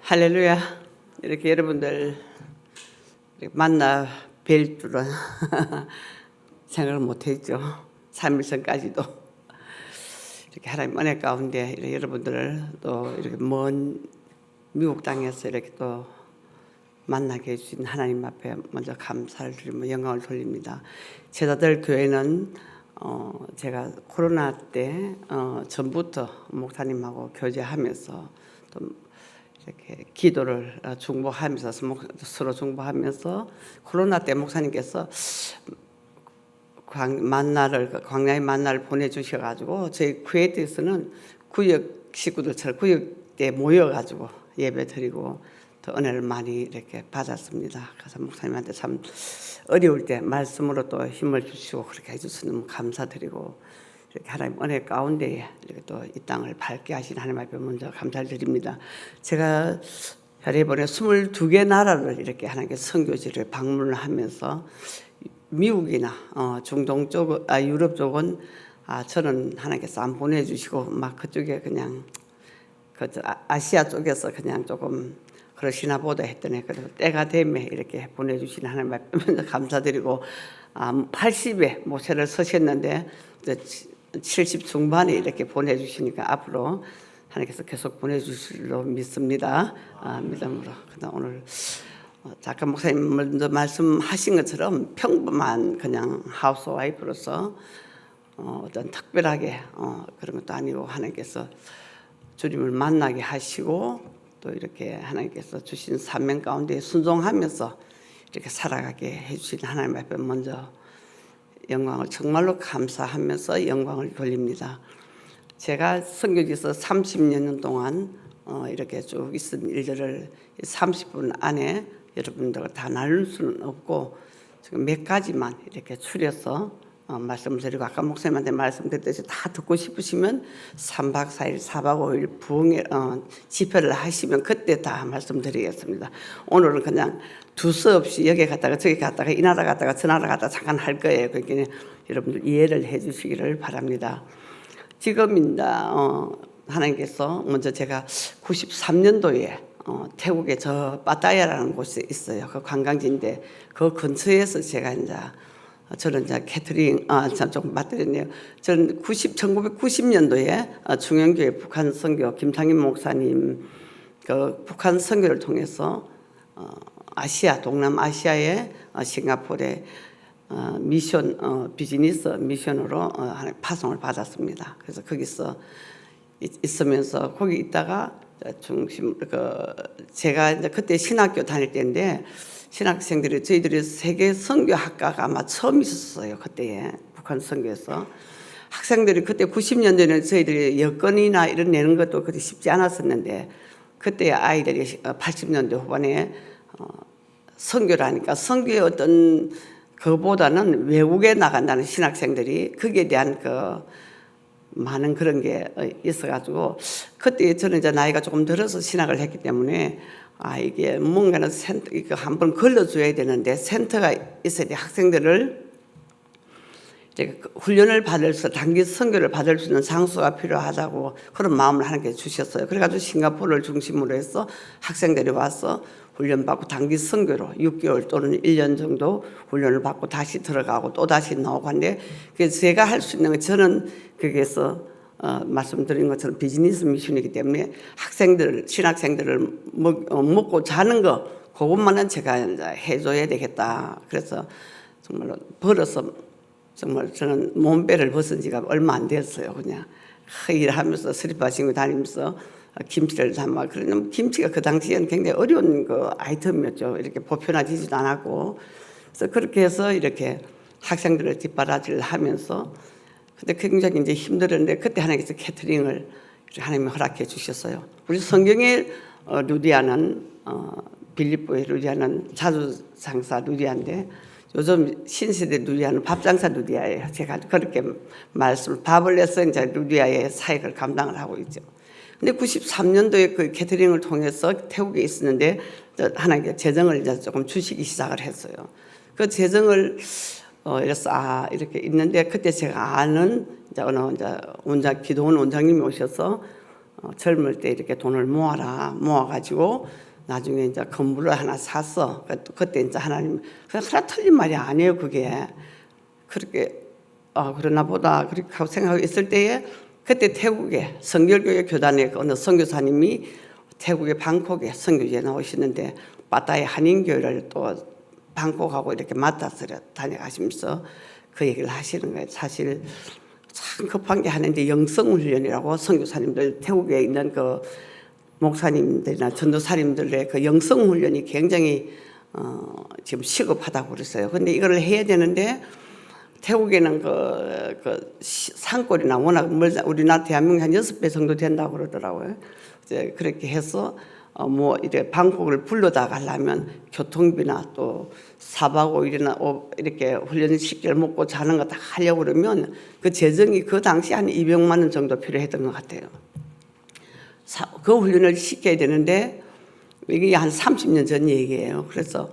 할렐루야. 이렇게 여러분들 이렇게 만나 뵐 줄은 생각을 못했죠. 3일 전까지도 이렇게 하나님 은혜 가운데 이렇게 여러분들을 또 이렇게 먼 미국 땅에서 이렇게 또 만나게 해주신 하나님 앞에 먼저 감사를 드리며 영광을 돌립니다. 제자들 교회는 제가 코로나 때 전부터 목사님하고 교제하면서 또 이렇게 기도를 중보하면서 서로 중보하면서 코로나 때 목사님께서 광야의 만나를 보내주셔가지고 저희 쿠웨이트에서는 구역 식구들처럼 구역에 모여가지고 예배드리고 또 은혜를 많이 이렇게 받았습니다. 그래서 목사님한테 참 어려울 때 말씀으로 또 힘을 주시고 그렇게 해주셔서 너무 감사드리고 이렇게 하나님 은혜 가운데에 이렇게 또 이 땅을 밝게 하신 하나님 앞에 먼저 감사를 드립니다. 제가 이번에 22개 나라를 이렇게 하나님께 선교지를 방문을 하면서 미국이나 중동 쪽, 유럽 쪽은 저는 하나님께서 안 보내주시고 막 그쪽에 그냥 아시아 쪽에서 그냥 조금 그러시나 보다 했더니 그래도 때가 되면 이렇게 보내주신 하나님 앞에 먼저 감사드리고 80에 모세를 서셨는데 70 중반에 이렇게 보내주시니까 앞으로 하나님께서 계속 보내주실로 믿습니다. 믿음으로. 그다음 오늘 잠깐 목사님 먼저 말씀하신 것처럼 평범한 그냥 하우스와이프로서 어떤 특별하게 그런 것도 아니고 하나님께서 주님을 만나게 하시고 또 이렇게 하나님께서 주신 사명 가운데 순종하면서 이렇게 살아가게 해주신 하나님 앞에 먼저 영광을 정말로 감사하면서 영광을 돌립니다. 제가 선교지에서 30년 동안 이렇게 쭉 있은 일들을 30분 안에 여러분들과 다 나눌 수는 없고 지금 몇 가지만 이렇게 추려서 말씀드리고 아까 목사님한테 말씀드렸듯이 다 듣고 싶으시면 3박 4일, 4박 5일 부흥회 집회를 하시면 그때 다 말씀드리겠습니다. 오늘은 그냥 두서 없이 여기 갔다가 저기 갔다가 이 나라 갔다가 저 나라 갔다가 잠깐 할 거예요. 그러니까 여러분들 이해를 해 주시기를 바랍니다. 지금 하나님께서 먼저 제가 93년도에 태국의 저 빠따야라는 곳에 있어요. 그 관광지인데 그 근처에서 제가 저는 캐터링 좀 맡드렸네요. 저는 1990년도에 중영교회 북한 선교 김창인 목사님 그 북한 선교를 통해서 아시아 동남아시아의 싱가포르에 미션 비즈니스 미션으로 파송을 받았습니다. 그래서 거기서 있으면서 거기 있다가 제가 이제 그때 신학교 다닐 때인데 신학생들이 저희들이 세계 선교학과가 아마 처음 있었어요. 그때에 북한 선교에서 학생들이 그때 90년대에는 저희들이 여건이나 이런 내는 것도 그렇게 쉽지 않았었는데 그때 아이들이 80년대 후반에 선교를 하니까 선교의 어떤 그보다는 외국에 나간다는 신학생들이 거기에 대한 많은 그런 게 있어가지고 그때 저는 이제 나이가 조금 들어서 신학을 했기 때문에 이게 뭔가는 이거 한번 걸러줘야 되는데 센터가 있어야 돼. 학생들을 이제 훈련을 받을 수 단기 선교를 받을 수 있는 장소가 필요하다고 그런 마음을 하나님께 주셨어요. 그래가지고 싱가포르를 중심으로 해서 학생들이 와서 훈련받고 단기 선교로 6개월 또는 1년 정도 훈련을 받고 다시 들어가고 또 다시 나오고 하는데 그래서 제가 할 수 있는 건 저는 거기에서 말씀드린 것처럼 비즈니스 미션이기 때문에 신학생들을 먹고 자는 거 그것만은 제가 이제 해줘야 되겠다. 그래서 정말로 벌어서 정말 저는 몸빼를 벗은 지가 얼마 안 됐어요. 그냥 일하면서 슬리퍼 신고 다니면서 김치를 담아 그러면 김치가 그 당시에는 굉장히 어려운 아이템이었죠. 이렇게 보편화되지도 않았고 그래서 그렇게 해서 이렇게 학생들을 뒷바라지를 하면서 근데 굉장히 이제 힘들었는데 그때 하나님께서 캐터링을 하나님이 허락해 주셨어요. 우리 성경의 루디아는 빌립보의 루디아는 자주장사 루디아인데 요즘 신세대 루디아는 밥장사 루디아예요. 제가 그렇게 밥을 내서 이제 루디아의 사역을 감당을 하고 있죠. 근데 93년도에 그 캐터링을 통해서 태국에 있었는데 하나님께 재정을 이제 조금 주시기 시작을 했어요. 그 재정을 이래서 이렇게 있는데 그때 제가 아는 이제 기도원 원장님이 오셔서 젊을 때 이렇게 돈을 모아가지고 나중에 이제 건물을 하나 샀어. 그때 이제 하나님, 하나 틀린 말이 아니에요, 그게. 그렇게, 그러나 보다, 그렇게 하고 생각하고 있을 때에, 그때 태국에 성결교회 교단의 어느 선교사님이 태국의 방콕에 선교지에 나오시는데, 빠따이 한인교회를 또 방콕하고 이렇게 맡아서 다녀가시면서 그 얘기를 하시는 거예요. 사실 참 급한 게 하는데 영성훈련이라고 선교사님들, 태국에 있는 그 목사님들이나 전도사님들의 그 영성훈련이 굉장히 지금 시급하다고 그랬어요. 근데 이거를 해야 되는데 태국에는 그 산골이나 워낙 멀다, 우리나라 대한민국 한 6배 정도 된다고 그러더라고요. 이제 그렇게 해서 뭐 이렇게 방콕을 불러다 가려면 교통비나 또 4박 5일이나 이렇게 훈련시킬 먹고 자는 거 다 하려고 그러면 그 재정이 그 당시 한 200만 원 정도 필요했던 것 같아요. 그 훈련을 시켜야 되는데 이게 한 30년 전 얘기예요. 그래서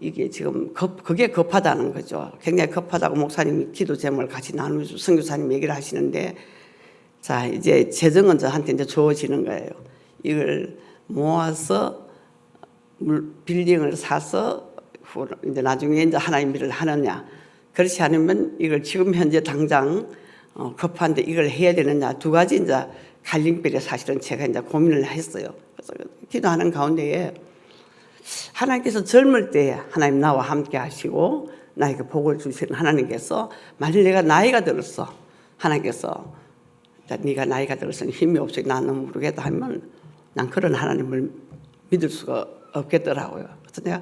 이게 지금 그게 급하다는 거죠. 굉장히 급하다고 목사님이 기도 제목을 같이 나누면서 선교사님 얘기를 하시는데, 자 이제 재정은 저한테 이제 주어지는 거예요. 이걸 모아서 빌딩을 사서 이제 나중에 이제 하나님 일을 하느냐, 그렇지 않으면 이걸 지금 현재 당장 급한데 이걸 해야 되느냐, 두 가지 이제 갈림길에 사실은 제가 이제 고민을 했어요. 그래서 기도하는 가운데에 하나님께서 젊을 때 하나님 나와 함께 하시고 나에게 복을 주시는 하나님께서, 만일 내가 나이가 들었어, 하나님께서 네가 나이가 들었으니 힘이 없으니 나는 모르겠다 하면 난 그런 하나님을 믿을 수가 없겠더라고요. 그래서 내가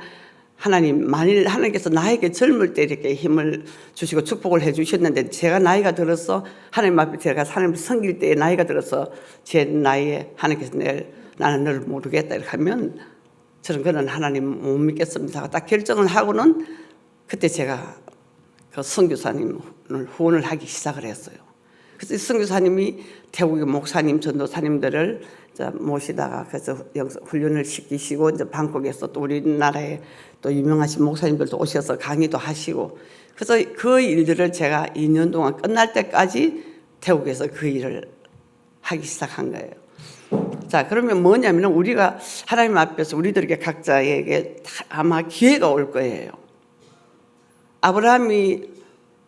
하나님, 만일 하나님께서 나에게 젊을 때 이렇게 힘을 주시고 축복을 해 주셨는데 제가 나이가 들어서 하나님 앞에 제가 하나님을 섬길 때에 나이가 들어서 제 나이에 하나님께서 나는 너를 모르겠다 이렇게 하면 저는 그런 하나님 못 믿겠습니다. 딱 결정을 하고는 그때 제가 그 선교사님을 후원을 하기 시작을 했어요. 그래서 선교사님이 태국의 목사님, 전도사님들을 모시다가 그래서 훈련을 시키시고 이제 방콕에서 또 우리나라에 또 유명하신 목사님들도 오셔서 강의도 하시고, 그래서 그 일들을 제가 2년 동안 끝날 때까지 태국에서 그 일을 하기 시작한 거예요. 자, 그러면 뭐냐면 우리가 하나님 앞에서 우리들에게 각자에게 아마 기회가 올 거예요. 아브라함이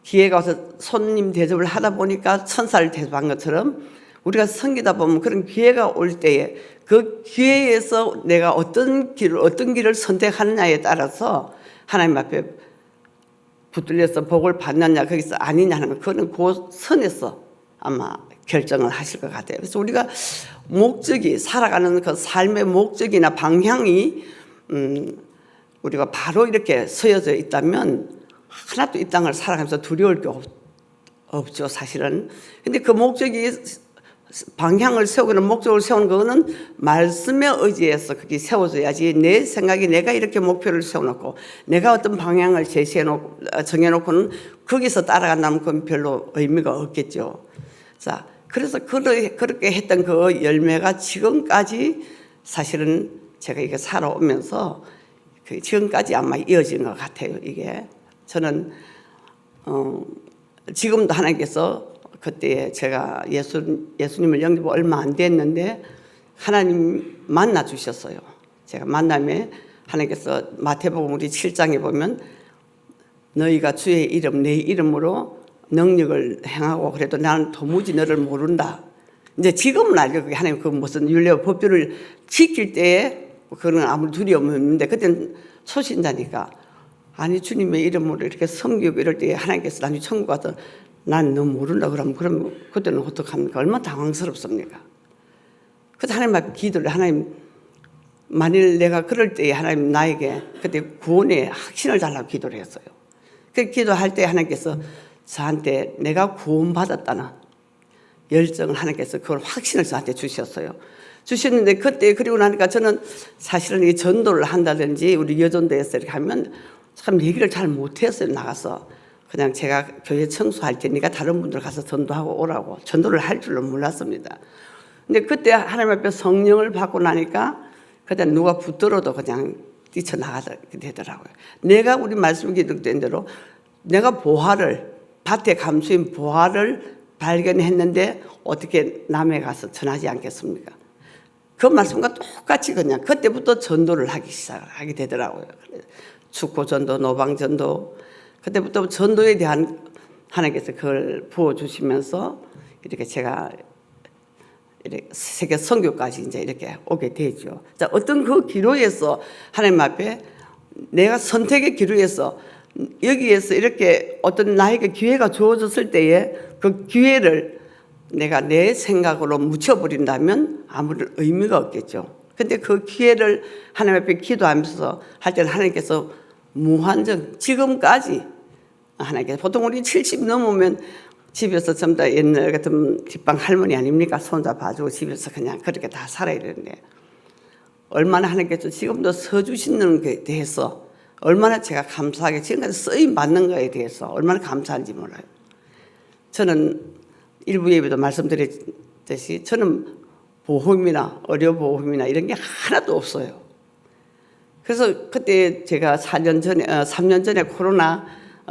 기회가 와서 손님 대접을 하다 보니까 천사를 대접한 것처럼 우리가 섬기다 보면 그런 기회가 올 때에 그 기회에서 내가 어떤 길을 선택하느냐에 따라서 하나님 앞에 붙들려서 복을 받느냐 거기서 아니냐 하는 거, 그거는 그 선에서 아마 결정을 하실 것 같아요. 그래서 우리가 목적이, 살아가는 그 삶의 목적이나 방향이 우리가 바로 이렇게 서여져 있다면 하나도 이 땅을 살아가면서 두려울 게 없죠, 사실은. 근데 그 목적이, 방향을 세우는 목적을 세우는 거는 말씀에 의지해서 그게 세워져야지, 내 생각이 내가 이렇게 목표를 세워놓고 내가 어떤 방향을 정해놓고는 거기서 따라간다면 그건 별로 의미가 없겠죠. 자, 그래서 그렇게 했던 그 열매가 지금까지 사실은 제가 이게 살아오면서 지금까지 아마 이어진 것 같아요. 이게 저는 지금도 하나님께서 그때 제가 예수님을 영접하고 얼마 안 됐는데 하나님 만나 주셨어요. 제가 만남에 하나님께서 마태복음 우리 7장에 보면 너희가 주의 이름 내 이름으로 능력을 행하고 그래도 나는 도무지 너를 모른다. 이제 지금은 알죠. 그게 하나님 그 무슨 율례와 법규를 지킬 때에 그거는 아무 두려움이 없는데 그때는 초신자니까, 아니 주님의 이름으로 이렇게 섬기고 이럴 때 하나님께서 나중에 천국 가서 난 너 모른다 그러면 그때는 어떡합니까? 얼마나 당황스럽습니까? 그래서 하나님 앞에 기도를, 하나님 만일 내가 그럴 때에 하나님 나에게 그때 구원의 확신을 달라고 기도를 했어요. 그 기도할 때 하나님께서 저한테 내가 구원받았다는 열정을 하나님께서 그걸 확신을 저한테 주셨는데 그때 그리고 나니까 저는 사실은 이 전도를 한다든지 우리 여전도에서 이렇게 하면 참 얘기를 잘 못했어요. 나가서 그냥 제가 교회 청소할 테니까 다른 분들 가서 전도하고 오라고, 전도를 할 줄은 몰랐습니다. 근데 그때 하나님 앞에 성령을 받고 나니까 그때 누가 붙들어도 그냥 뛰쳐나가게 되더라고요. 내가 우리 말씀 기록된 대로 내가 밭에 감수인 보화를 발견했는데 어떻게 남해 가서 전하지 않겠습니까? 그 말씀과 똑같이 그냥 그때부터 전도를 하게 되더라고요. 축구 전도, 노방 전도, 그때부터 전도에 대한 하나님께서 그걸 부어주시면서 이렇게 제가 이렇게 세계 선교까지 이제 이렇게 오게 되죠. 자, 어떤 그 기로에서 하나님 앞에 내가 선택의 기로에서 여기에서 이렇게 어떤 나에게 기회가 주어졌을 때에 그 기회를 내가 내 생각으로 묻혀버린다면 아무런 의미가 없겠죠. 근데 그 기회를 하나님 앞에 기도하면서 할 때는 하나님께서 무한정 지금까지 하나님께서 보통 우리 70 넘으면 집에서 전부 다 옛날 같은 뒷방 할머니 아닙니까? 손자 봐주고 집에서 그냥 그렇게 다 살아야 되는데 얼마나 하나님께서 지금도 서주시는 것에 대해서 얼마나 제가 감사하게 지금까지 쓰임 받는 것에 대해서 얼마나 감사한지 몰라요. 저는 일부 예배도 말씀드렸듯이 저는 보험이나 의료보험이나 이런 게 하나도 없어요. 그래서 그때 제가 3년 전에 코로나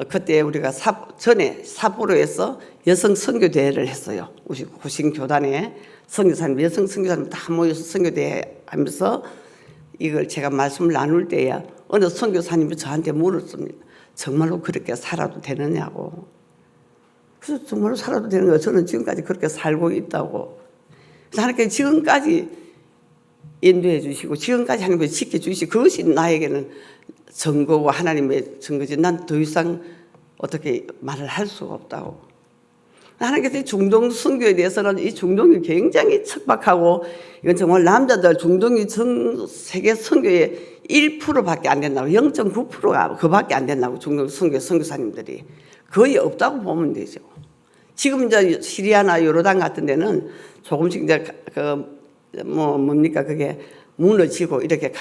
그때 우리가 삿포로에서 여성 선교대회를 했어요. 우리 구신교단에 선교사님, 여성 선교사님 다 모여서 선교대회 하면서 이걸 제가 말씀을 나눌 때야 어느 선교사님이 저한테 물었습니다. 정말로 그렇게 살아도 되느냐고. 그래서 정말로 살아도 되는 거예요. 저는 지금까지 그렇게 살고 있다고. 그래서 하나님께서 지금까지 인도해 주시고 지금까지 하나님께서 지켜주시고 그것이 나에게는 증거고 하나님의 증거지. 난 더 이상 어떻게 말을 할 수가 없다고. 하나님께서 중동 선교에 대해서는 이 중동이 굉장히 척박하고 이건 정말 남자들 중동이 세계 선교의 1%밖에 안 된다고 0.9%가 그밖에 안 된다고 중동 선교 선교사님들이 거의 없다고 보면 되죠. 지금 이제 시리아나 요르단 같은 데는 조금씩 이제 뭡니까 그게 무너지고 이렇게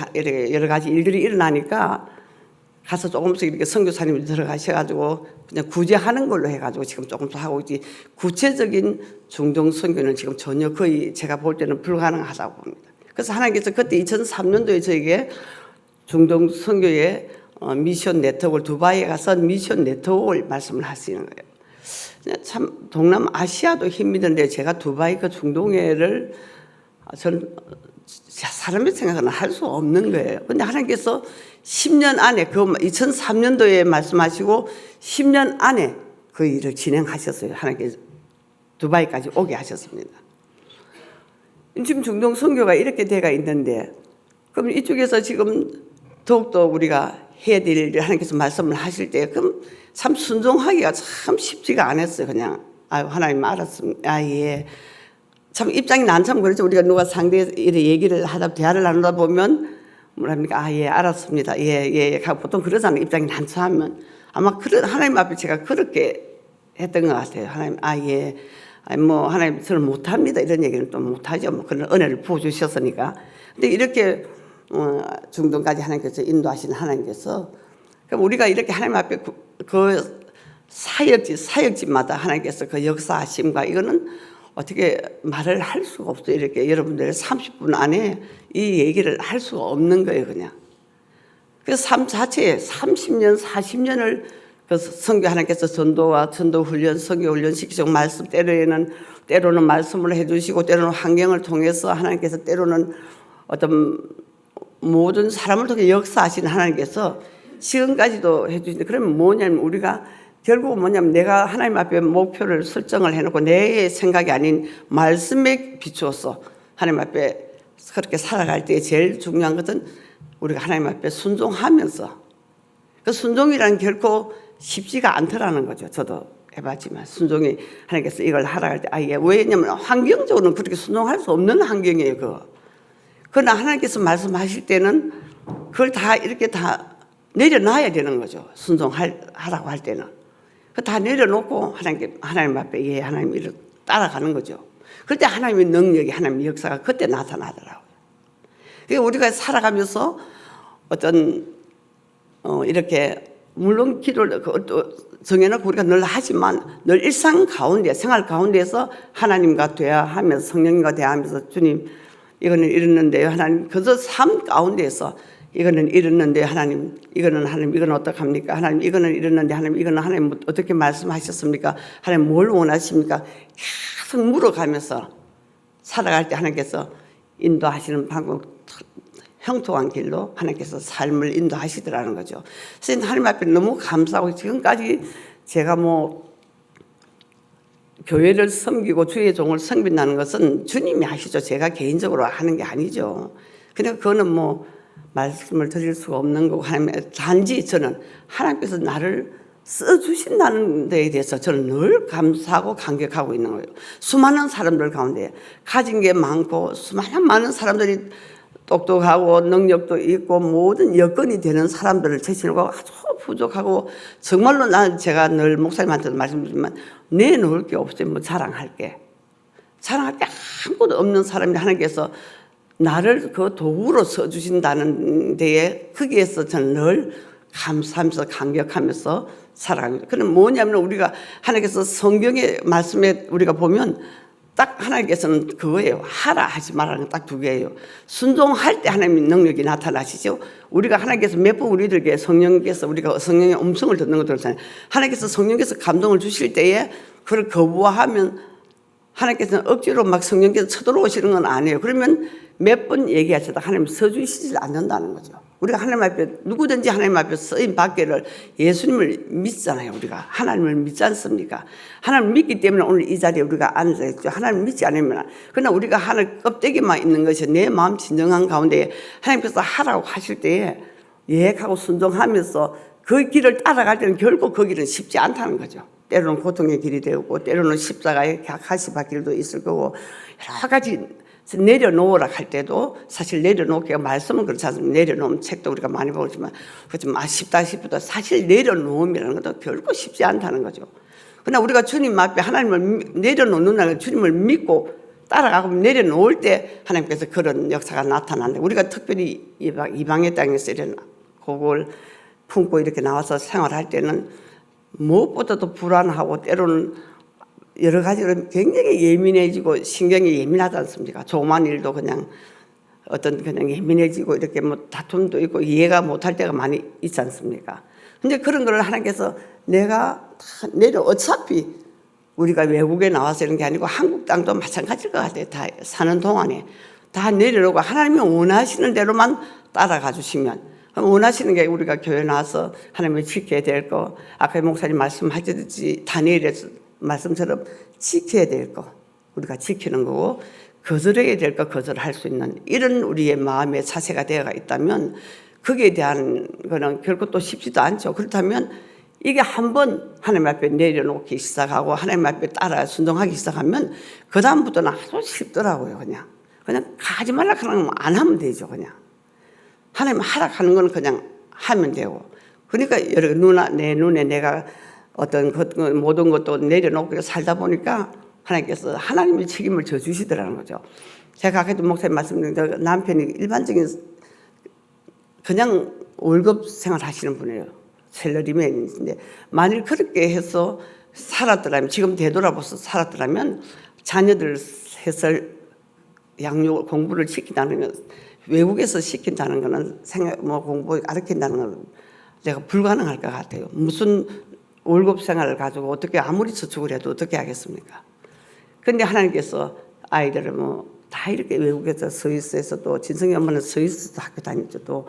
여러 가지 일들이 일어나니까 가서 조금씩 이렇게 선교사님이 들어가셔가지고 그냥 구제하는 걸로 해가지고 지금 조금씩 하고 있지 구체적인 중동 선교는 지금 전혀 거의 제가 볼 때는 불가능하다고 봅니다. 그래서 하나님께서 그때 2003년도에 저에게 중동 선교의 미션 네트워크를 두바이에 가서 미션 네트워크를 말씀을 하시는 거예요. 참 동남아시아도 힘이 드는데 제가 두바이 그 중동회를 저는 사람의 생각은 할 수 없는 거예요. 근데 하나님께서 10년 안에 그 2003년도에 말씀하시고 10년 안에 그 일을 진행하셨어요. 하나님께서 두바이까지 오게 하셨습니다. 지금 중동 선교가 이렇게 돼가 있는데 그럼 이쪽에서 지금 더욱더 우리가 해야 될 일을 하나님께서 말씀을 하실 때 그럼 참 순종하기가 참 쉽지가 않았어요. 그냥 하나님 알았습니다. 예. 참 입장이 난 참 그렇죠. 우리가 누가 상대 이렇게 얘기를 하다 대화를 나누다 보면 뭐랍니까? 예, 알았습니다. 예. 보통 그러잖아요. 입장이 난처하면 아마 하나님 앞에 제가 그렇게 했던 것 같아요. 하나님, 예. 하나님 저는 못합니다. 이런 얘기는 또 못하죠. 그런 은혜를 부어주셨으니까. 근데 이렇게 중동까지 하나님께서 인도하신 하나님께서 그럼 우리가 이렇게 하나님 앞에 그 사역지마다 하나님께서 그 역사하심과 이거는 어떻게 말을 할 수가 없어요. 이렇게 여러분들 30분 안에 이 얘기를 할 수가 없는 거예요. 그냥. 그래서 삶 자체에 30년, 40년을 그 선교 하나님께서 전도와 전도훈련, 선교훈련 시키시고 말씀 때로는 말씀을 해주시고 때로는 환경을 통해서 하나님께서 때로는 어떤 모든 사람을 통해 역사하시는 하나님께서 지금까지도 해주시는데 그러면 뭐냐면 우리가 결국은 뭐냐면 내가 하나님 앞에 목표를 설정을 해놓고 내 생각이 아닌 말씀에 비추어서 하나님 앞에 그렇게 살아갈 때 제일 중요한 것은 우리가 하나님 앞에 순종하면서 그 순종이라는 결코 쉽지가 않더라는 거죠. 저도 해봤지만 순종이 하나님께서 이걸 하라 할 때 왜냐면 환경적으로는 그렇게 순종할 수 없는 환경이에요. 그러나 하나님께서 말씀하실 때는 그걸 다 이렇게 다 내려놔야 되는 거죠. 순종하라고 할 때는. 다 내려놓고 하나님 앞에 하나님 일을 따라가는 거죠. 그때 하나님의 능력이 하나님의 역사가 그때 나타나더라고요. 그러니까 우리가 살아가면서 어떤 이렇게 물론 기도를 정해놓고 우리가 늘 하지만 늘 일상 가운데 생활 가운데서 하나님과 대화하면서 성령님과 대화하면서 주님 이거는 이랬는데요. 하나님 그저 삶 가운데서 이거는 이랬는데 하나님, 이거는 하나님, 이건 어떡합니까? 하나님, 이거는 이랬는데 하나님, 이거는 하나님 어떻게 말씀하셨습니까? 하나님 뭘 원하십니까? 계속 물어가면서 살아갈 때 하나님께서 인도하시는 방법, 형통한 길로 하나님께서 삶을 인도하시더라는 거죠. 그래서 하나님 앞에 너무 감사하고, 지금까지 제가 교회를 섬기고 주의 종을 섬긴다는 것은 주님이 하시죠. 제가 개인적으로 하는 게 아니죠. 그러니까 그거는 말씀을 드릴 수가 없는 거고, 단지 저는 하나님께서 나를 써주신다는 데에 대해서 저는 늘 감사하고 감격하고 있는 거예요. 수많은 사람들 가운데 가진 게 많고 많은 사람들이 똑똑하고 능력도 있고 모든 여건이 되는 사람들을 제치고 아주 부족하고, 정말로 제가 늘 목사님한테도 말씀드리지만 내놓을 게 없어요. 자랑할 게 아무것도 없는 사람이 하나님께서 나를 그 도구로 써주신다는 데에, 거기에서 저는 늘 감사하면서 감격하면서 살아갑니다. 그럼 뭐냐면, 우리가 하나님께서 성경의 말씀에 우리가 보면 딱 하나님께서는 그거예요. 하라 하지 말라는 딱 두 개예요. 순종할 때 하나님의 능력이 나타나시죠. 우리가 하나님께서 몇 번 우리들에게 성령께서, 우리가 성령의 음성을 듣는 거 들었잖아요. 하나님께서 성령께서 감동을 주실 때에 그걸 거부하면 하나님께서는 억지로 막 성령께서 쳐들어오시는 건 아니에요. 그러면 몇 번 얘기하셔도 하나님 서주시지 않는다는 거죠. 우리가 하나님 앞에, 누구든지 하나님 앞에 쓰임 받기를, 예수님을 믿잖아요. 우리가 하나님을 믿지 않습니까? 하나님을 믿기 때문에 오늘 이 자리에 우리가 앉아있죠. 하나님을 믿지 않으면, 그러나 우리가 하늘 껍데기만 있는 것이 내 마음 진정한 가운데 하나님께서 하라고 하실 때에 예하고 순종하면서 그 길을 따라갈 때는 결국 그 길은 쉽지 않다는 거죠. 때로는 고통의 길이 되고, 때로는 십자가의 가시밭길도 있을 거고, 여러 가지 내려놓으라 할 때도, 사실 내려놓기가, 말씀은 그렇지 않습니까? 내려놓으면 책도 우리가 많이 보지만 좀 아쉽다 싶어도 사실 내려놓음이라는 것도 결코 쉽지 않다는 거죠. 그러나 우리가 주님 앞에 하나님을 내려놓는다는, 주님을 믿고 따라가고 내려놓을 때 하나님께서 그런 역사가 나타나는데, 우리가 특별히 이방의 땅에서 이런 그걸 품고 이렇게 나와서 생활할 때는 무엇보다도 불안하고, 때로는 여러 가지로 굉장히 예민해지고 신경이 예민하지 않습니까? 조그만 일도 그냥 예민해지고, 이렇게 다툼도 있고 이해가 못할 때가 많이 있지 않습니까? 근데 그런 걸 하나님께서 내가 다 어차피 우리가 외국에 나와서 이런 게 아니고 한국 땅도 마찬가지일 것 같아요. 다 사는 동안에 다 내려놓고 하나님이 원하시는 대로만 따라가 주시면, 원하시는 게 우리가 교회 나와서 하나님을 지켜야 될 거, 아까 목사님 말씀하셨듯이 다니엘의 말씀처럼 지켜야 될 거 우리가 지키는 거고, 거절해야 될 거 거절할 수 있는 이런 우리의 마음의 자세가 되어가 있다면, 거기에 대한 거는 결코 또 쉽지도 않죠. 그렇다면 이게 한번 하나님 앞에 내려놓기 시작하고 하나님 앞에 따라 순종하기 시작하면 그 다음부터는 아주 쉽더라고요. 그냥 가지 말라 하는 건 안 하면 되죠. 그냥 하나님 하락하는 건 그냥 하면 되고, 그러니까 내 눈에 내가 어떤 모든 것도 내려놓고 살다 보니까 하나님께서 하나님의 책임을 져주시더라는 거죠. 제가 아까도 목사님 말씀드린 남편이 일반적인 그냥 월급 생활 하시는 분이에요. 샐러리맨인데, 만일 그렇게 해서 살았더라면, 지금 되돌아봐서 살았더라면 자녀들 셋을 양육 공부를 시킨다는 건, 외국에서 시킨다는 거는 공부 가르친다는 건 내가 불가능할 것 같아요. 무슨 월급 생활을 가지고 어떻게 아무리 저축을 해도 어떻게 하겠습니까? 그런데 하나님께서 아이들을 다 이렇게 외국에서 스위스에서, 또 진성이 엄마는 스위스도 학교 다녔죠. 또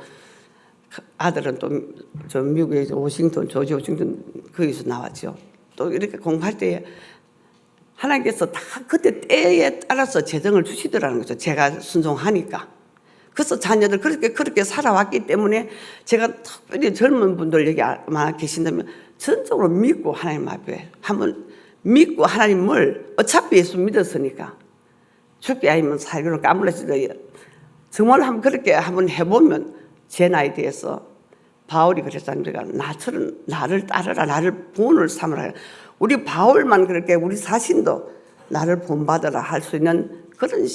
아들은 또 저 미국에 워싱턴, 조지 워싱턴 거기서 나왔죠. 또 이렇게 공부할 때 하나님께서 다 그때 때에 따라서 재정을 주시더라는 거죠. 제가 순종하니까. 그래서 자녀들 그렇게 살아왔기 때문에, 제가 특별히 젊은 분들 여기 많아 계신다면 전적으로 믿고 하나님 앞에 한번 믿고, 하나님을 어차피 예수 믿었으니까 죽게 아니면 살기로 까불었어도 정말 한번 그렇게 한번 해보면, 제 나이 대해서 바울이 그랬잖아요. 나처럼 나를 따르라, 나를 본을 삼으라. 우리 바울만 그렇게 우리 자신도 나를 본받으라 할 수 있는 그런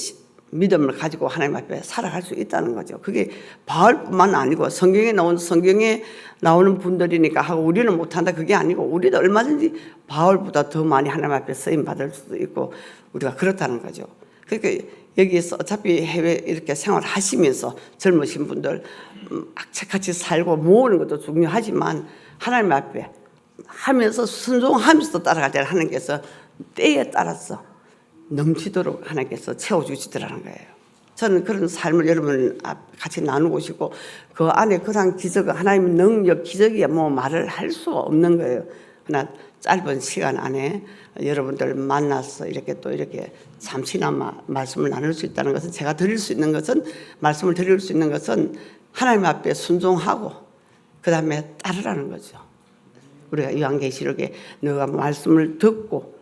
믿음을 가지고 하나님 앞에 살아갈 수 있다는 거죠. 그게 바울뿐만 아니고 성경에 나오는 분들이니까 하고 우리는 못한다 그게 아니고, 우리도 얼마든지 바울보다 더 많이 하나님 앞에 쓰임 받을 수도 있고 우리가 그렇다는 거죠. 그러니까 여기에서 어차피 해외 이렇게 생활하시면서 젊으신 분들 악착같이 살고 모으는 것도 중요하지만 하나님 앞에 하면서 순종하면서 따라가자 하나님께서 때에 따라서 넘치도록 하나님께서 채워주시더라는 거예요. 저는 그런 삶을 여러분 같이 나누고 싶고 그 안에 그런 기적, 하나님의 능력, 기적이야 뭐 말을 할 수가 없는 거예요. 그러나 짧은 시간 안에 여러분들 만나서 이렇게 또 이렇게 잠시나마 말씀을 나눌 수 있다는 것은 제가 드릴 수 있는 것은 말씀을 드릴 수 있는 것은 하나님 앞에 순종하고 그 다음에 따르라는 거죠. 우리가 요한계시록에 너가 말씀을 듣고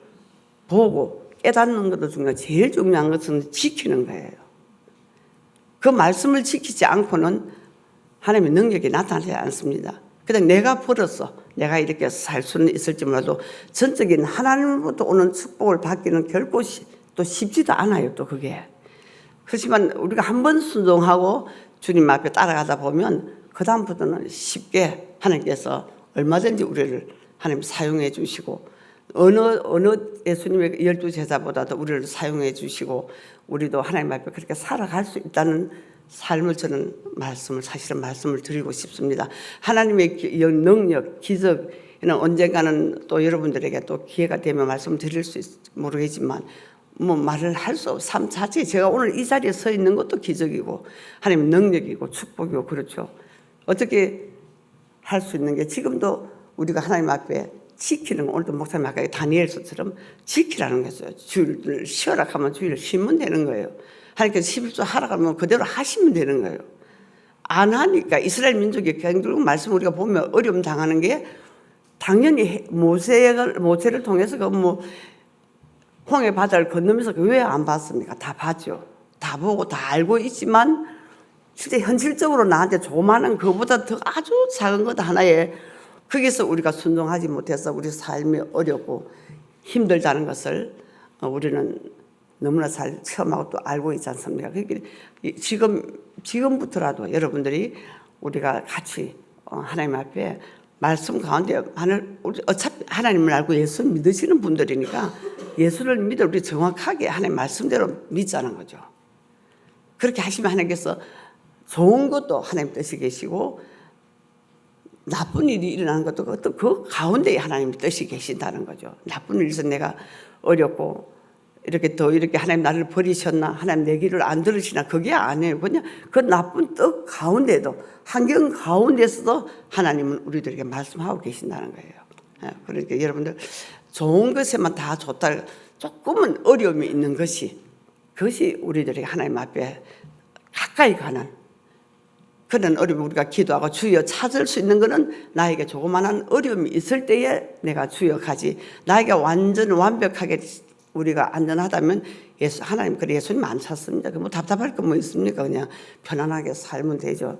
보고 깨닫는 것도 중요하고 제일 중요한 것은 지키는 거예요. 그 말씀을 지키지 않고는 하나님의 능력이 나타나지 않습니다. 그냥 내가 벌어서 내가 이렇게 살 수는 있을지 몰라도 전적인 하나님으로부터 오는 축복을 받기는 결코 또 쉽지도 않아요. 또 그게. 그렇지만 우리가 한번 순종하고 주님 앞에 따라가다 보면 그 다음부터는 쉽게 하나님께서 얼마든지 우리를 하나님 사용해 주시고 어느 예수님의 12제자보다도 우리를 사용해 주시고 우리도 하나님 앞에 그렇게 살아갈 수 있다는 삶을 저는 사실은 말씀을 드리고 싶습니다. 하나님의 능력, 기적은 언젠가는 또 여러분들에게 또 기회가 되면 말씀 드릴 수 있을지 모르겠지만 뭐 말을 할 수 없고 삶 자체 제가 오늘 이 자리에 서 있는 것도 기적이고 하나님의 능력이고 축복이고 그렇죠. 어떻게 할 수 있는 게 지금도 우리가 하나님 앞에 지키는 거 오늘도 목사님 아까 다니엘서처럼 지키라는 거죠. 주일을 쉬어라 하면 주일을 쉬면 되는 거예요. 하나님께서 11조 하라 하면 그대로 하시면 되는 거예요. 안 하니까 이스라엘 민족이 결국 말씀 우리가 보면 어려움 당하는 게 당연히 모세를 통해서 그 뭐 홍해 바다를 건너면서 왜 안 봤습니까? 다 봤죠. 다 보고 다 알고 있지만 실제 현실적으로 나한테 조그마한 그보다 더 아주 작은 것 하나에 거기서 우리가 순종하지 못해서 우리 삶이 어렵고 힘들다는 것을 우리는 너무나 잘 체험하고 또 알고 있지 않습니까? 그러니까 지금부터라도 여러분들이 우리가 같이 하나님 앞에 말씀 가운데 어차피 하나님을 알고 예수 믿으시는 분들이니까 예수를 믿어 우리 정확하게 하나님 말씀대로 믿자는 거죠. 그렇게 하시면 하나님께서 좋은 것도 하나님 뜻이 계시고 나쁜 일이 일어나는 것도 그 가운데에 하나님 뜻이 계신다는 거죠. 나쁜 일에서 내가 어렵고 이렇게 하나님 나를 버리셨나, 하나님 내 길을 안 들으시나, 그게 아니에요. 그냥 그 나쁜 뜻 가운데도, 환경 가운데서도 하나님은 우리들에게 말씀하고 계신다는 거예요. 그러니까 여러분들 좋은 것에만 다 좋다, 조금은 어려움이 있는 그것이 우리들에게 하나님 앞에 가까이 가는 그런 어려움을 우리가 기도하고 주여 찾을 수 있는 것은 나에게 조그마한 어려움이 있을 때에 내가 주여 가지, 나에게 완벽하게 우리가 안전하다면 하나님 그래 예수님 안 찾습니다. 뭐 답답할 거 뭐 있습니까? 그냥 편안하게 살면 되죠.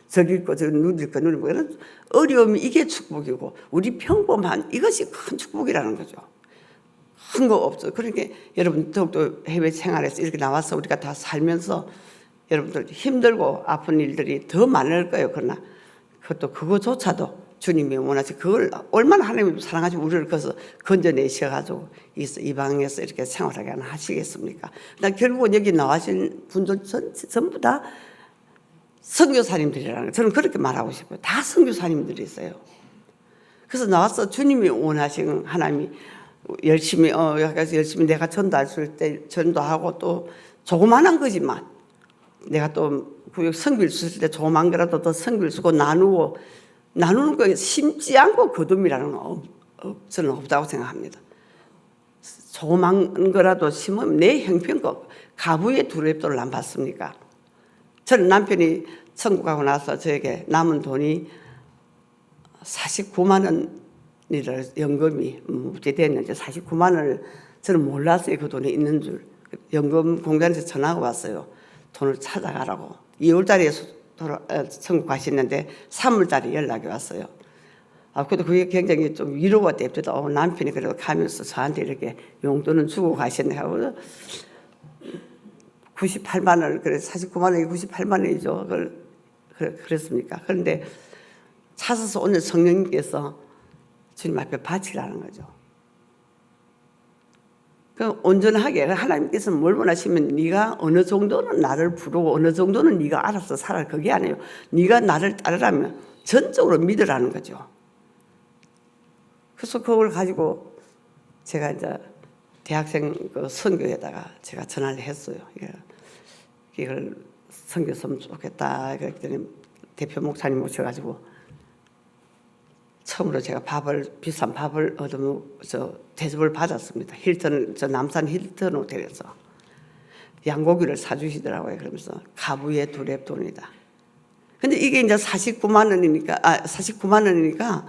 저길 거 누릴 거 누리고 이런 어려움이 이게 축복이고 우리 평범한 이것이 큰 축복이라는 거죠. 큰 거 없어. 그러니까 여러분 더욱더 해외 생활에서 이렇게 나와서 우리가 다 살면서 여러분들 힘들고 아픈 일들이 더 많을 거예요. 그러나 그거조차도 주님이 원하시 그걸 얼마나 하나님이 사랑하시면 우리를 거기서 건져내셔가지고 이 방에서 이렇게 생활하게 하시겠습니까? 결국은 여기 나와신 분들 전부 다 선교사님들이라는 거예요. 저는 그렇게 말하고 싶어요. 다 선교사님들이 있어요. 그래서 나와서 주님이 원하시는 하나님이 열심히 내가 전도할 때 전도하고 또 조그만한 거지만 내가 또 선교를 쓸 때 조그만 거라도 더 선교를 쓰고 나누는 거 심지 않고 거둠이라는 건 저는 없다고 생각합니다. 조그만 거라도 심으면 내 형편껏 가부의 두렵도를 안 받습니까? 저는 남편이 천국 가고 나서 저에게 남은 돈이 49만 원이를 연금이 무제됐는데 49만 원을 저는 몰랐어요. 그 돈이 있는 줄. 연금 공단에서 전화가 왔어요. 돈을 찾아가라고. 2월 달에 천국 가시는데 3월 달에 연락이 왔어요. 그래도 그게 굉장히 좀 위로가 됩니다. 남편이 그래도 가면서 저한테 이렇게 용돈은 주고 가셨네 하고 98만 원, 그래 49만 원이 98만 원이죠. 그랬습니까? 그런데 찾아서 오늘 성령님께서 주님 앞에 바치라는 거죠. 그 온전하게 하나님께서 뭘 원하시면 네가 어느 정도는 나를 부르고 어느 정도는 네가 알아서 살아, 그게 아니에요. 네가 나를 따르라면 전적으로 믿으라는 거죠. 그래서 그걸 가지고 제가 이제 대학생 그 선교에다가 제가 전화를 했어요. 이걸 선교했으면 좋겠다. 그랬더니 대표 목사님 모셔가지고 처음으로 제가 비싼 밥을 대접을 받았습니다. 남산 힐튼 호텔에서 양고기를 사주시더라고요. 그러면서 가부의 두 랩돈이다. 근데 이게 이제 49만 원이니까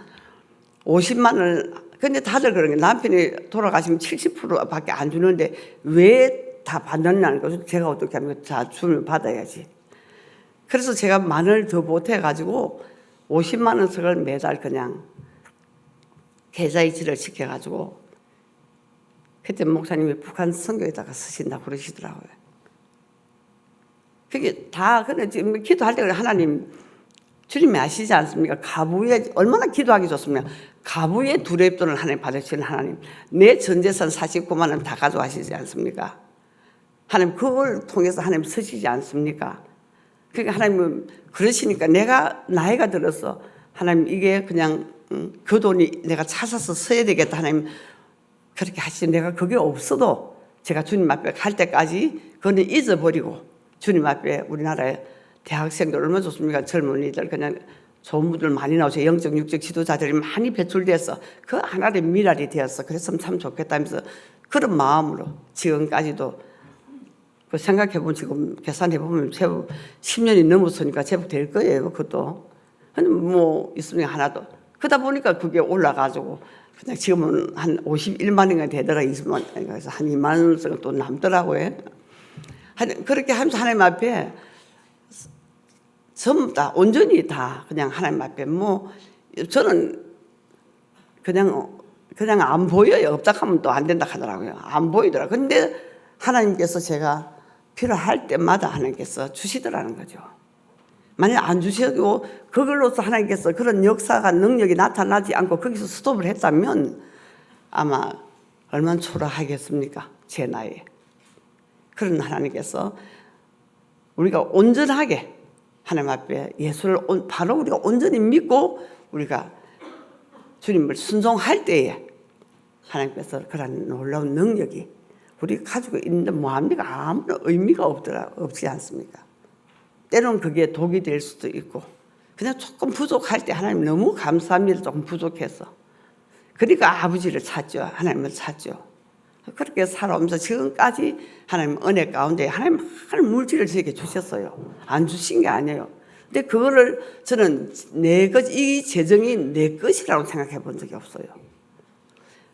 50만 원. 근데 다들 그런 게 남편이 돌아가시면 70%밖에 안 주는데 왜 다 받느냐는 것을 제가 어떻게 하면 다 주면 받아야지. 그래서 제가 만원을 더 보태가지고 50만 원씩을 매달 그냥 계좌이체를 시켜가지고 그때 목사님이 북한 선교에다가 쓰신다고 그러시더라고요. 그게 다 그래 지금 기도할 때 하나님 주님이 아시지 않습니까? 가부에 얼마나 기도하기 좋습니까? 가부의 두 랩돈을 하나님 받으시는 하나님, 내 전 재산 49만 원 다 가져가시지 않습니까? 하나님 그걸 통해서 하나님 쓰시지 않습니까? 그러니까 하나님은 그러시니까 내가 나이가 들어서 하나님 이게 그냥 그 돈이 내가 찾아서 써야 되겠다 하나님 그렇게 하시지. 내가 그게 없어도 제가 주님 앞에 갈 때까지 그거는 잊어버리고 주님 앞에 우리나라에 대학생들 얼마나 좋습니까? 젊은이들 그냥 좋은 분들 많이 나오죠. 영적 육적 지도자들이 많이 배출돼서 그 하나의 미랄이 되었어. 그랬으면 참 좋겠다면서 그런 마음으로 지금까지도 그 생각해보면 지금 계산해보면 제법 10년이 넘었으니까 제법 될 거예요. 그것도. 근데 뭐 있으면 하나도. 그러다 보니까 그게 올라가지고 그냥 지금은 한 51만 원이 되더라. 20만 원. 그래서 한 2만 원씩 또 남더라고요. 그렇게 하면서 하나님 앞에 전부 다 온전히 다 그냥 하나님 앞에 뭐 저는 그냥 안 보여요. 없다 하면 또 안 된다 하더라고요. 안 보이더라. 근데 하나님께서 제가 필요할 때마다 하나님께서 주시더라는 거죠. 만약 안 주셔도 그걸로서 하나님께서 그런 역사가 능력이 나타나지 않고 거기서 스톱을 했다면 아마 얼마나 초라하겠습니까? 제 나이에. 그런 하나님께서 우리가 온전하게 하나님 앞에 예수를 바로 우리가 온전히 믿고 우리가 주님을 순종할 때에 하나님께서 그런 놀라운 능력이 우리 가지고 있는데 뭐합니까? 아무런 의미가 없지 않습니까? 때로는 그게 독이 될 수도 있고 그냥 조금 부족할 때 하나님 너무 감사합니다. 조금 부족해서. 그러니까 아버지를 찾죠. 하나님을 찾죠. 그렇게 살아오면서 지금까지 하나님 은혜 가운데 하나님 많은 물질을 저에게 주셨어요. 안 주신 게 아니에요. 근데 그거를 저는 이 재정이 내 것이라고 생각해 본 적이 없어요.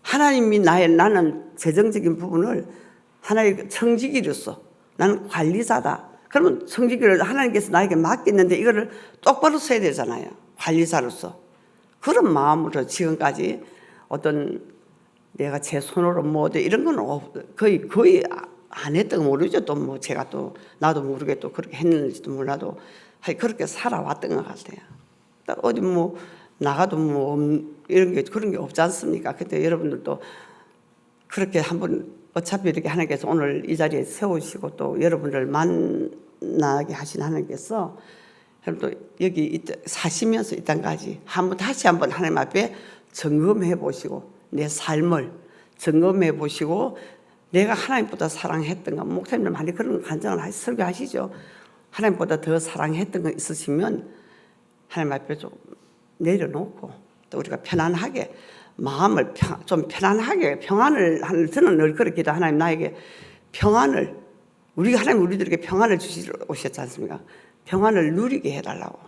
하나님이 나는 재정적인 부분을 하나의 청지기로서 나는 관리자다. 그러면 청지기를 하나님께서 나에게 맡겼는데 이거를 똑바로 써야 되잖아요. 관리자로서. 그런 마음으로 지금까지 어떤 내가 제 손으로 뭐 이런 건 거의 안 했던 거 모르죠. 또 뭐 제가 또 나도 모르게 또 그렇게 했는지도 몰라도 그렇게 살아왔던 것 같아요. 어디 뭐 나가도 뭐 그런 게 없지 않습니까? 그때 여러분들도 그렇게 한번 어차피 이렇게 하나님께서 오늘 이 자리에 세우시고 또 여러분들 만나게 하신 하나님께서 또 여기 사시면서 이 땅까지 다시 한번 하나님 앞에 점검해 보시고 내 삶을 점검해 보시고 내가 하나님보다 사랑했던가 목사님들 많이 그런 간증을 설교하시죠. 하나님보다 더 사랑했던 거 있으시면 하나님 앞에 좀 내려놓고 또 우리가 편안하게 마음을 좀 편안하게 평안을 저는 늘 그렇게 기도 하나님 나에게 평안을 하나님 우리들에게 평안을 주시러 오셨지 않습니까? 평안을 누리게 해달라고.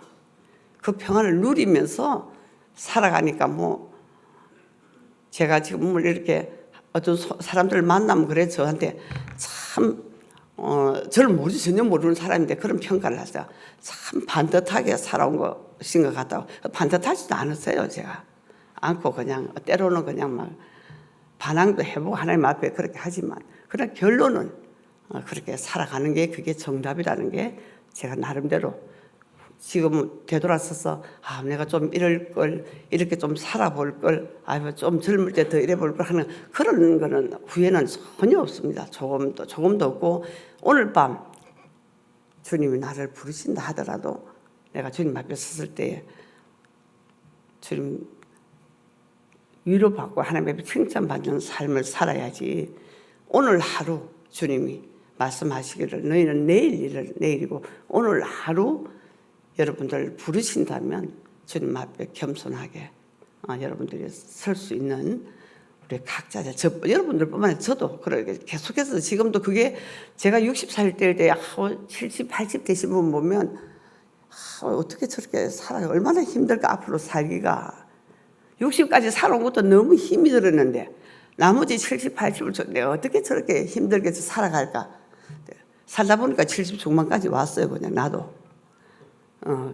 그 평안을 누리면서 살아가니까 뭐 제가 지금 이렇게 어떤 사람들을 만나면 그래 저한테 참 저를 전혀 모르는 사람인데 그런 평가를 하세요. 참 반듯하게 살아온 것인 것 같다고. 반듯하지도 않았어요. 제가 않고 그냥 때로는 그냥 막 반항도 해보고 하나님 앞에 그렇게 하지만 그런 결론은 그렇게 살아가는 게 그게 정답이라는 게 제가 나름대로 지금 되돌아서서 내가 좀 이럴 걸, 이렇게 좀 살아볼 걸, 좀 젊을 때 더 이래볼 걸 하는 그런 거는 후회는 전혀 없습니다. 조금도 없고, 오늘 밤 주님이 나를 부르신다 하더라도 내가 주님 앞에 섰을 때 주님 위로받고 하나님 앞에 칭찬받는 삶을 살아야지. 오늘 하루 주님이 말씀하시기를 너희는 내일 일을 내일이고, 오늘 하루 여러분들 부르신다면 주님 앞에 겸손하게 여러분들이 설 수 있는 우리 각자, 여러분들뿐만 아니라 저도 그렇게 계속해서 지금도 그게 제가 60살 때 70, 80 되신 분 보면 어떻게 저렇게 살아요? 얼마나 힘들까 앞으로 살기가. 60까지 살아온 것도 너무 힘이 들었는데 나머지 70, 80을 내가 어떻게 저렇게 힘들게 살아갈까? 살다 보니까 70 중반까지 왔어요. 그냥 나도.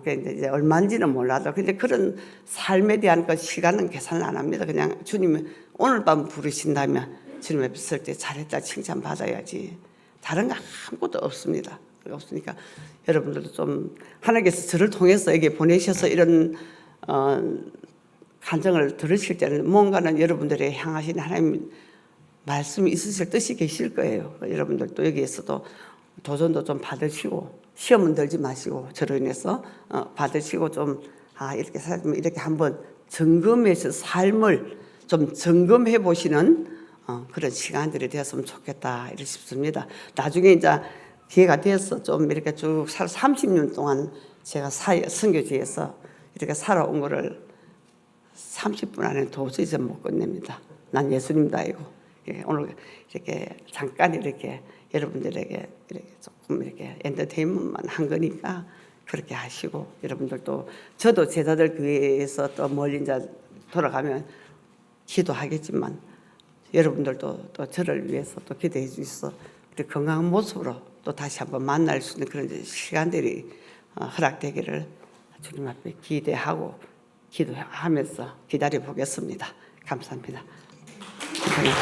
이제 얼마인지는 몰라도 근데 그런 삶에 대한 그 시간은 계산을 안 합니다. 그냥 주님이 오늘 밤 부르신다면 주님 앞에 설 때 잘했다 칭찬 받아야지. 다른 거 아무것도 없습니다. 없으니까 여러분들도 좀 하나님께서 저를 통해서 여기 보내셔서 이런 간증을 들으실 때는 뭔가는 여러분들의 향하신 하나님 말씀이 있으실 뜻이 계실 거예요. 여러분들도 여기에서도 도전도 좀 받으시고 시험은 들지 마시고 저로 인해서 받으시고 좀 이렇게 살면 이렇게 한번 점검해서 삶을 좀 점검해 보시는 그런 시간들이 되었으면 좋겠다 이렇게 싶습니다. 나중에 이제 기회가 돼서 좀 이렇게 쭉 30년 동안 제가 선교지에서 이렇게 살아온 거를 30분 안에 도저히 못 끝냅니다. 난 예수님도 아니고. 오늘 이렇게 잠깐 이렇게 여러분들에게 이렇게 조금 이렇게 엔터테인먼트만 한 거니까 그렇게 하시고, 여러분들도 저도 제자들 교회에서 또 멀리 이제 돌아가면 기도하겠지만 여러분들도 또 저를 위해서 또 기도해 주셔서 우리 건강한 모습으로 또 다시 한번 만날 수 있는 그런 시간들이 허락되기를 주님 앞에 기대하고 기도하면서 기다려 보겠습니다. 감사합니다.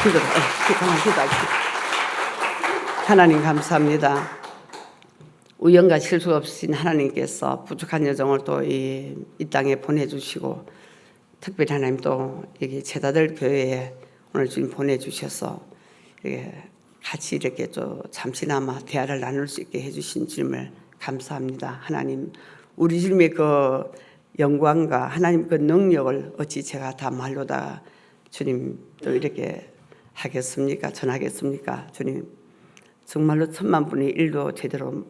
기도하겠습니다. 하나님 감사합니다. 우연과 실수 없으신 하나님께서 부족한 여정을 또 이 땅에 보내주시고, 특별히 하나님 또 여기 제자들 교회에 오늘 주님 보내주셔서 같이 이렇게 또 잠시나마 대화를 나눌 수 있게 해주신 주님을 감사합니다. 하나님, 우리 주님의 그 영광과 하나님 그 능력을 어찌 제가 다 말로 다 주님 또 이렇게 하겠습니까? 전하겠습니까? 주님, 정말로 10,000분의 1도 제대로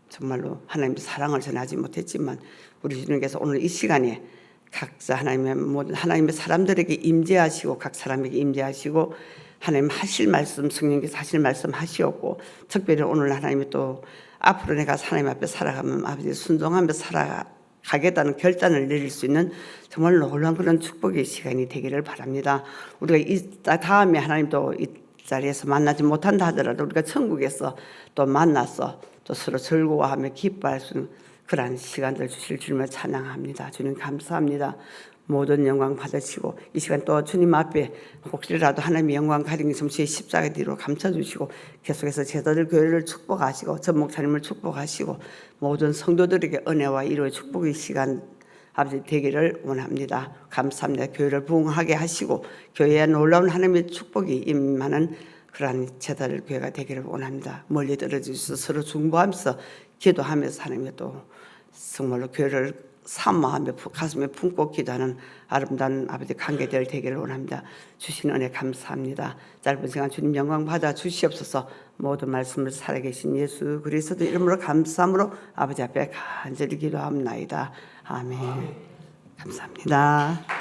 정말로 하나님의 사랑을 전하지 못했지만 우리 주님께서 오늘 이 시간에 각자 하나님의 모든 하나님의 사람들에게 임재하시고 각 사람에게 임재하시고 하나님 하실 말씀, 성령께서 하실 말씀 하시었고, 특별히 오늘 하나님이 또 앞으로 내가 하나님 앞에 살아가면 아버지 순종하며 살아가겠다는 결단을 내릴 수 있는 정말 놀라운 그런 축복의 시간이 되기를 바랍니다. 우리가 이 다음에 하나님도 이 자리에서 만나지 못한다 하더라도 우리가 천국에서 또 만나서 또 서로 즐거워하며 기뻐할 수 있는 그러한 시간들 주실 주님을 찬양합니다. 주님 감사합니다. 모든 영광 받으시고 이 시간 또 주님 앞에 혹시라도 하나님의 영광 가리는 점수의 십자가 뒤로 감춰주시고 계속해서 제자들 교회를 축복하시고 전 목사님을 축복하시고 모든 성도들에게 은혜와 위로의 축복의 시간 아버지 되기를 원합니다. 감사합니다. 교회를 부흥하게 하시고 교회에 놀라운 하나님의 축복이 임하는 그러한 제자들 교회가 되기를 원합니다. 멀리 떨어지셔서 서로 중보하면서 기도하면서 하나님의 또 정말로 교회를 사모하며 가슴에 품고 기도하는 아름다운 아버지 관계들 되기를 원합니다. 주신 은혜 감사합니다. 짧은 시간 주님 영광 받아 주시옵소서. 모든 말씀을 살아계신 예수 그리스도 이름으로 감사함으로 아버지 앞에 간절히 기도합나이다. 아멘. 감사합니다.